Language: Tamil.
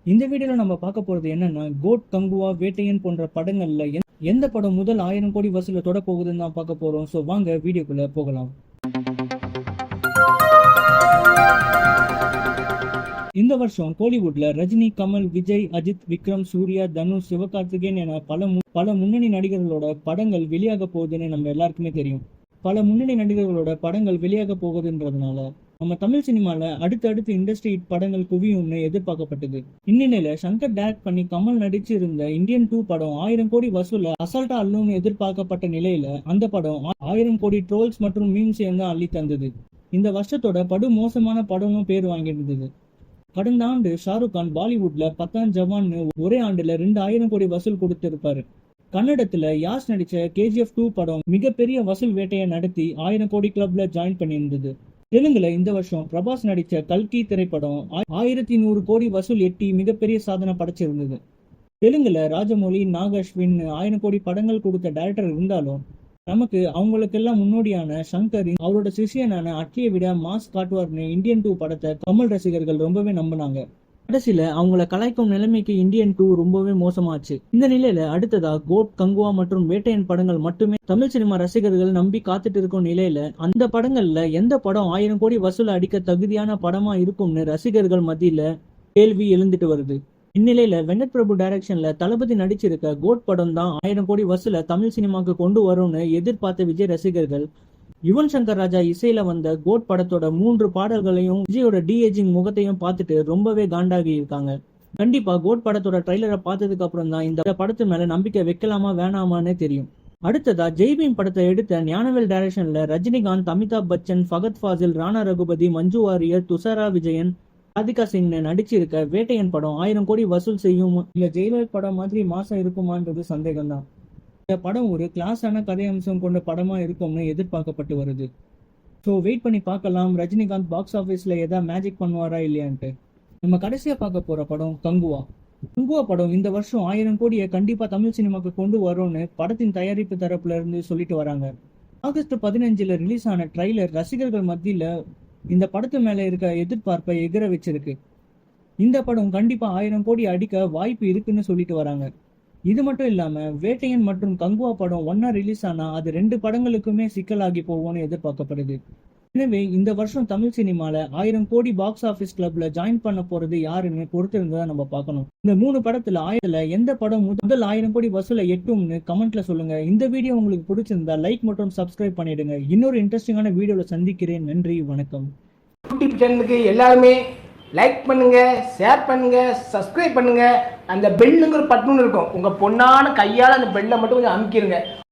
இந்த வீடியோல நம்ம பார்க்க போறது என்னன்னா, கோட், கங்குவா, வேட்டையன் போன்ற படங்கள்ல எந்த படம் முதல் 1000 கோடி வசூல தொட போகுதுன்னு தான் பார்க்க போறோம். ஸோ வாங்க வீடியோக்குள்ள போகலாம். இந்த வருஷம் கோலிவுட்ல ரஜினி, கமல், விஜய், அஜித், விக்ரம், சூர்யா, தனுஷ், சிவகார்த்திகேயன் என பல முன்னணி நடிகர்களோட படங்கள் வெளியாக போகுதுன்னு நம்ம எல்லாருக்குமே தெரியும். பல முன்னணி நடிகர்களோட படங்கள் வெளியாக போகுதுன்றதுனால நம்ம தமிழ் சினிமால அடுத்தடுத்து இண்டஸ்ட்ரி படங்கள் குவியும்னு எதிர்பார்க்கப்பட்டது. இந்நிலையில சங்கர் டைரக்ட் பண்ணி கமல் நடிச்சிருந்த இந்தியன் 2 படம் 1000 கோடி வசூல அசால்ட்டா அள்ளும்னு எதிர்பார்க்கப்பட்ட நிலையில அந்த படம் 1000 கோடி ட்ரோல்ஸ் மற்றும் மீம்ஸ் தான் அள்ளி தந்தது. இந்த வருஷத்தோட படு மோசமான படமும் பேர் வாங்கியிருந்தது. கடந்த ஆண்டு ஷாருக் கான் பாலிவுட்ல பத்தான் ஜவான்னு ஒரே ஆண்டுல 2000 கோடி வசூல் கொடுத்திருப்பாரு. கன்னடத்துல யாஷ் நடிச்ச KGF 2 படம் மிகப்பெரிய வசூல் வேட்டையை நடத்தி 1000 கோடி கிளப்ல ஜாயின் பண்ணியிருந்தது. தெலுங்குல இந்த வருஷம் பிரபாஸ் நடிச்ச கல்கி திரைப்படம் 1100 கோடி வசூல் எட்டி மிகப்பெரிய சாதனை படைச்சிருந்தது. தெலுங்குல ராஜமௌலி, நாக் அஸ்வின் 1000 கோடி படங்கள் கொடுத்த டைரக்டர் இருந்தாலும் நமக்கு அவங்களுக்கெல்லாம் முன்னோடியான சங்கர் அவரோட சிஷியனான அட்லியை விட மாஸ் காட்டுவார்னு இந்தியன் 2 படத்தை கமல் ரசிகர்கள் ரொம்பவே நம்பினாங்க. கடைசியில அவங்கள கலாய்க்கும் நிலைமைக்கு இந்தியன் 2 ரொம்பவே மோசமாச்சு. இந்த நிலையில அடுத்ததா கோட், கங்குவா மற்றும் வேட்டையன் படங்கள் மட்டுமே தமிழ் சினிமா ரசிகர்கள் நம்பி காத்துட்டு இருக்கும் நிலையில அந்த படங்கள்ல எந்த படம் 1000 கோடி வசூல் அடிக்க தகுதியான படமா இருக்கும்னு ரசிகர்கள் மத்தியில கேள்வி எழுந்துட்டு வருது. இந்நிலையில வெங்கட் பிரபு டைரக்ஷன்ல தளபதி நடிச்சிருக்க கோட் படம் தான் 1000 கோடி வசூல தமிழ் சினிமாக்கு கொண்டு வரும்னு எதிர்பார்த்த விஜய் ரசிகர்கள் யுவன் சங்கர் ராஜா இசையில வந்த கோட் படத்தோட 3 பாடல்களையும் விஜயோட டிஏஜிங் முகத்தையும் பார்த்துட்டு ரொம்பவே காண்டாகி இருக்காங்க. கண்டிப்பா கோட் படத்தோட ட்ரைலரை பார்த்ததுக்கு அப்புறம் தான் இந்த படத்து மேல நம்பிக்கை வைக்கலாமா வேணாமான்னு தெரியும். அடுத்ததா ஜெய்பீம் படத்தை எடுத்த ஞானவேல் டைரக்ஷன்ல ரஜினிகாந்த், அமிதாப் பச்சன், ஃபகத் ஃபாசில், ராணா ரகுபதி, மஞ்சு வாரியர், துஷாரா விஜயன், ராதிகா சிங் நடிச்சிருக்க வேட்டையன் படம் 1000 கோடி வசூல் செய்யும் இல்ல ஜெயிலர் படம் மாதிரி மாசம் இருக்குமான்றது சந்தேகம் தான். இந்த படம் ஒரு கிளாஸான கதை அம்சம் கொண்ட படமா இருக்கும்னு எதிர்பார்க்கப்பட்டு வருது. ஸோ வெயிட் பண்ணி பார்க்கலாம் ரஜினிகாந்த் பாக்ஸ் ஆஃபீஸ்ல ஏதாவது மேஜிக் பண்ணுவாரா இல்லையான்ட்டு. நம்ம கடைசியா பார்க்க போற படம் கங்குவா. கங்குவா படம் இந்த வருஷம் 1000 கோடியை கண்டிப்பா தமிழ் சினிமாக்கு கொண்டு வரும்னு படத்தின் தயாரிப்பு தரப்புல இருந்து சொல்லிட்டு வராங்க. ஆகஸ்ட் 15 ரிலீஸ் ஆன ட்ரைலர் ரசிகர்கள் மத்தியில இந்த படத்து மேல இருக்க எதிர்பார்ப்பை எகிர வச்சிருக்கு. இந்த படம் கண்டிப்பா 1000 கோடி அடிக்க வாய்ப்பு இருக்குன்னு சொல்லிட்டு வராங்க. இது மட்டும் இல்லாம வேட்டையன் மற்றும் கங்குவா படம் ஒன்னா ரிலீஸ் ஆனா அது 2 படங்களுக்குமே சிக்கலாகி போகும்னு எதிர்பார்க்கப்படுது. எனவே இந்த வருஷம் தமிழ் சினிமால 1000 கோடி பாக்ஸ் ஆபீஸ் கிளப்ல ஜாயின் பண்ண போறது யாருன்னு பொறுத்து இருந்ததா நம்ம பார்க்கணும். இந்த 3 படத்துல எந்த படம் முதல் 1000 கோடி வசூலை எட்டும்னு கமெண்ட்ல சொல்லுங்க. இந்த வீடியோ உங்களுக்கு பிடிச்சிருந்தா லைக் மற்றும் சப்ஸ்கிரைப் பண்ணிடுங்க. இன்னொரு இன்ட்ரெஸ்டிங்கான வீடியோல சந்திக்கிறேன். நன்றி, வணக்கம். யூடியூப் சேனலுக்கு எல்லாருமே லைக் பண்ணுங்க, ஷேர் பண்ணுங்க, சப்ஸ்கிரைப் பண்ணுங்க. அந்த பெல்லுங்கிற பட்டன் இருக்கும், உங்க பொண்ணான கையால் அந்த பெல்லை மட்டும் கொஞ்சம் அமுக்கிடுங்க.